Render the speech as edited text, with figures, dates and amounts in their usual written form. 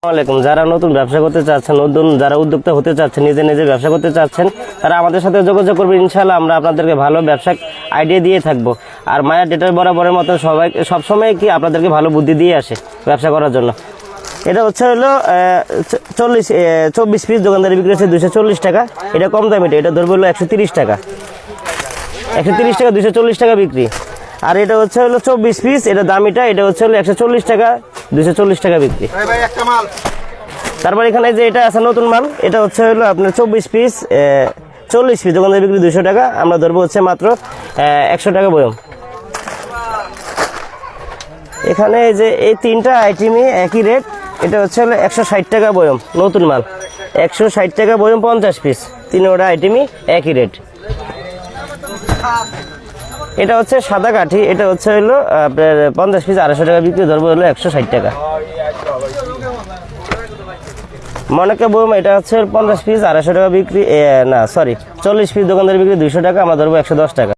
আসসালামাইকুম। যারা নতুন ব্যবসা করতে চাচ্ছেন, নতুন যারা উদ্যোক্তা হতে চাচ্ছেন, নিজে নিজে ব্যবসা করতে চাচ্ছেন, তারা আমাদের সাথে যোগাযোগ করবেন। ইনশাআল্লাহ আমরা আপনাদেরকে ভালো ব্যবসা আইডিয়া দিয়ে থাকবো। আর মায়া ডেটার বরাবরের মতো সবসময় কি আপনাদেরকে ভালো বুদ্ধি দিয়ে আসে ব্যবসা করার জন্য। এটা হচ্ছে হলো 24 পিস দোকানদারি বিক্রি হচ্ছে 240 টাকা। এটা কম দাম, এটা ধরবো হলো 130 টাকা। 130 টাকা 240 টাকা বিক্রি। আর এটা হচ্ছে হলো 24 পিস, এটা দামিটা, এটা হচ্ছে হলো 140 টাকা 240 টাকা বিক্রি। তারপর এখানে যে এটা আছে নতুন মাল, এটা হচ্ছে হলো আপনার 24 পিস 40 পিস দোকানদারি বিক্রি 200 টাকা। আমরা ধরবো হচ্ছে মাত্র 100 টাকা বয়ম। এখানে যে এই তিনটা আইটেমই একই রেট। এটা হচ্ছে হলো 160 টাকা বয়ম, নতুন মাল 160 টাকা বয়ম 50 পিস। তিনটা আইটেমই একই রেট। এটা হচ্ছে সাদা কাঠি, এটা হচ্ছে হলো আপনার 50 পিস 250 টাকা বিক্রি, ধরবো হলো 160 টাকা। মনেকে বয়ম, এটা হচ্ছে 50 পিস 250 টাকা বিক্রি, না সরি 40 পিস দোকানদারি বিক্রি 200 টাকা, আমরা ধরবো 110 টাকা।